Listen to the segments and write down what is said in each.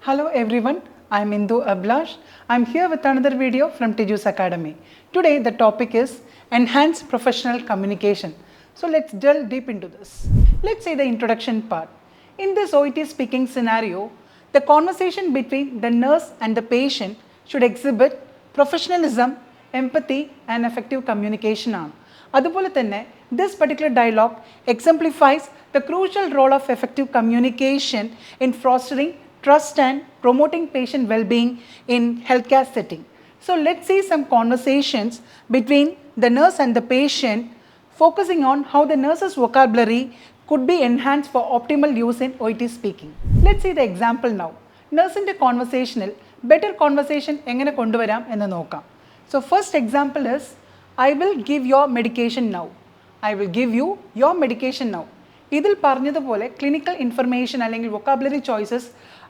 Hello everyone, I am Indu Ablash. I am here with another video from Teju's Academy. Today the topic is Enhanced Professional Communication. So let's delve deep into this. Let's say the introduction part. In this OET speaking scenario, the conversation between the nurse and the patient should exhibit professionalism, empathy and effective communication. അതുപോലെ തന്നെ this particular dialogue exemplifies the crucial role of effective communication in fostering trust and promoting patient well-being in healthcare setting. So let's see some conversations between the nurse and the patient, focusing on how the nurse's vocabulary could be enhanced for optimal use in OET speaking. Let's see the example now. Nurse-ന്റെ conversational better conversation എങ്ങനെ കൊണ്ടുവരാം എന്ന് നോക്കാം. So first example is I will give your medication now. I will give you your medication now. ഇതിൽ പറഞ്ഞതുപോലെ clinical information അല്ലെങ്കിൽ vocabulary choices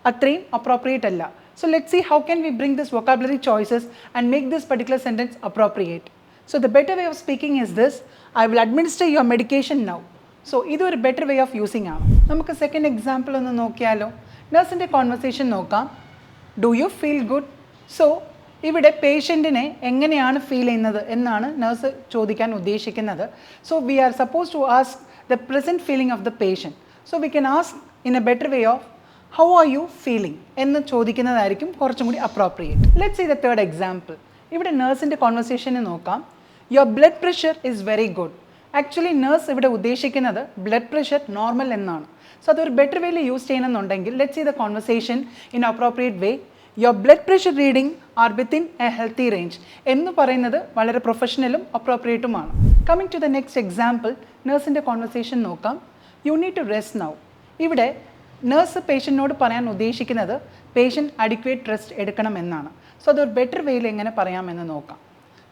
അത്രയും appropriate അല്ല. So let's see how can we bring this vocabulary choices and make this particular sentence appropriate. So the better way of speaking is this, I will administer your medication now. So ഇതൊരു better way of using ആണ്. നമുക്ക് second example ഒന്ന് നോക്കിയാലോ. നഴ്സിൻ്റെ conversation നോക്കാം. Do you feel good? So ഇവിടെ പേഷ്യൻറ്റിനെ എങ്ങനെയാണ് feel ചെയ്യുന്നത് എന്നാണ് നഴ്സ് ചോദിക്കാൻ ഉദ്ദേശിക്കുന്നത്. So we are suppose to ask the present feeling of the patient. So we can ask in a better way of how are you feeling എന്ന് ചോദിക്കുന്നതായിരിക്കും കുറച്ചും കൂടി appropriate. Let's see the third example. ഇവിടെ നഴ്സിൻ്റെ കോൺവെർസേഷനെ നോക്കാം. Your blood pressure is very good. Actually nurse ഇവിടെ ഉദ്ദേശിക്കുന്നത് ബ്ലഡ് പ്രഷർ നോർമൽ എന്നാണ്. സോ അതൊരു ബെറ്റർ വേയിൽ യൂസ് ചെയ്യണമെന്നുണ്ടെങ്കിൽ let's see the conversation in appropriate way. Your blood pressure reading are within a healthy range എന്ന് പറയുന്നത് വളരെ പ്രൊഫഷണലും അപ്രോപ്രിയേറ്റുമാണ്. Coming to the next example, നഴ്സിൻ്റെ കോൺവെർസേഷൻ നോക്കാം. You need to rest now. ഇവിടെ നഴ്സ് പേഷ്യൻറ്റിനോട് പറയാൻ ഉദ്ദേശിക്കുന്നത് പേഷ്യൻറ്റ് അഡിക്വേറ്റ് റെസ്റ്റ് എടുക്കണം എന്നാണ്. സോ അതൊരു ബെറ്റർ വേയിൽ എങ്ങനെ പറയാമെന്ന് നോക്കാം.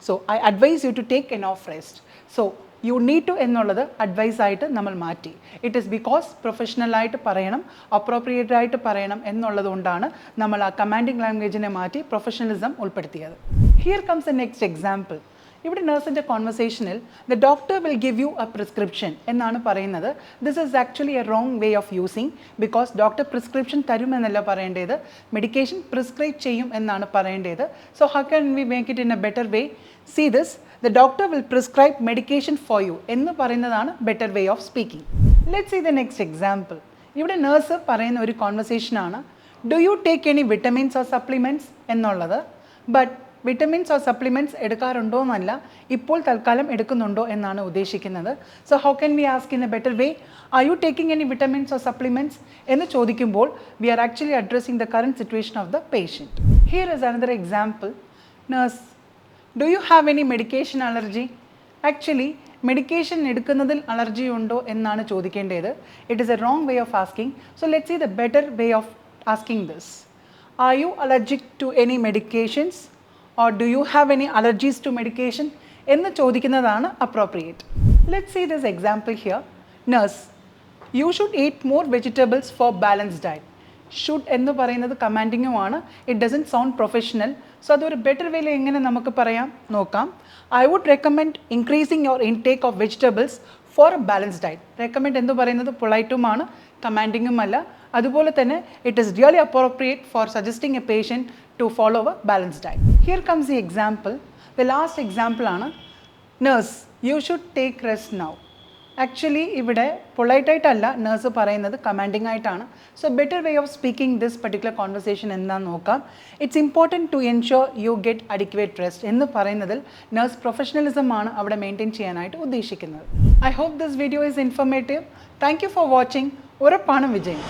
So I advise you to take an of rest. So you need to എന്നുള്ളത് അഡ്വൈസ് ആയിട്ട് നമ്മൾ മാറ്റി. ഇറ്റ് ഈസ് ബിക്കോസ് പ്രൊഫഷണലായിട്ട് പറയണം, അപ്രോപ്രിയേറ്റ് ആയിട്ട് പറയണം എന്നുള്ളത് കൊണ്ടാണ് നമ്മൾ ആ കമാൻഡിങ് ലാംഗ്വേജിനെ മാറ്റി പ്രൊഫഷണലിസം ഉൾപ്പെടുത്തിയത്. Here comes a next example. ഇവിടെ നഴ്സിൻ്റെ കോൺവെർസേഷനിൽ the doctor will give you a prescription എന്നാണ് പറയുന്നത്. This is actually a wrong way of using. Because doctor prescription തരുമെന്നല്ല പറയേണ്ടത്, മെഡിക്കേഷൻ പ്രിസ്ക്രൈബ് ചെയ്യും എന്നാണ് പറയേണ്ടത്. So how can we make it in a better way? See this, the doctor will prescribe medication for you എന്ന് പറയുന്നതാണ് better way of speaking. Let's see the next example. ഇവിടെ nurse പറയുന്ന ഒരു conversation ആണ്. Do you take any vitamins or supplements എന്നുള്ളത്. But vitamins or supplements എടുക്കാറുണ്ടോ എന്നല്ല, ഇപ്പോൾ തൽക്കാലം എടുക്കുന്നുണ്ടോ എന്നാണ് ഉദ്ദേശിക്കുന്നത്. So how can we ask in a better way? Are you taking any vitamins or supplements എന്ന് ചോദിക്കുമ്പോൾ we are actually addressing the current situation of the patient. Here is another example. Nurse, do you have any medication allergy? Actually, medication എടുക്കുന്നതിൽ allergy ഉണ്ടോ എന്നാണ് ചോദിക്കേണ്ടത്. It is a wrong way of asking. So let's see the better way of asking this. Are you allergic to any medications? Or do you have any allergies to medication? എന്ന് ചോദിക്കുന്നതാണ് appropriate. Let's see this example here. Nurse, you should eat more vegetables for balanced diet. Should എന്ന് പറയുന്നത് കമാൻഡിങ്ങുമാണ്. It doesn't sound professional. So അതൊരു better വേയിൽ എങ്ങനെ നമുക്ക് പറയാം നോക്കാം. I would recommend increasing your intake of vegetables for a balance diet. Recommend എന്ന് പറയുന്നത് പൊളൈറ്റുമാണ്, കമാൻഡിങ്ങും അല്ല. അതുപോലെ തന്നെ it is really appropriate for suggesting a patient to follow a balance diet. Here comes the example. The last example ആണ് nurse, you should take rest now. Actually ഇവിടെ പൊളൈറ്റായിട്ടല്ല nurse പറയുന്നത്, കമാൻഡിങ് ആയിട്ടാണ്. So better way of speaking this particular conversation എന്താണെന്ന് നോക്കാം. It's important to ensure you get adequate rest എന്ന് പറയുന്നതിൽ nurse professionalism ആണ് അവിടെ മെയിൻറ്റെയിൻ ചെയ്യാനായിട്ട് ഉദ്ദേശിക്കുന്നത്. I hope this video is informative. Thank you for watching. ഉറപ്പാണ് വിജയം.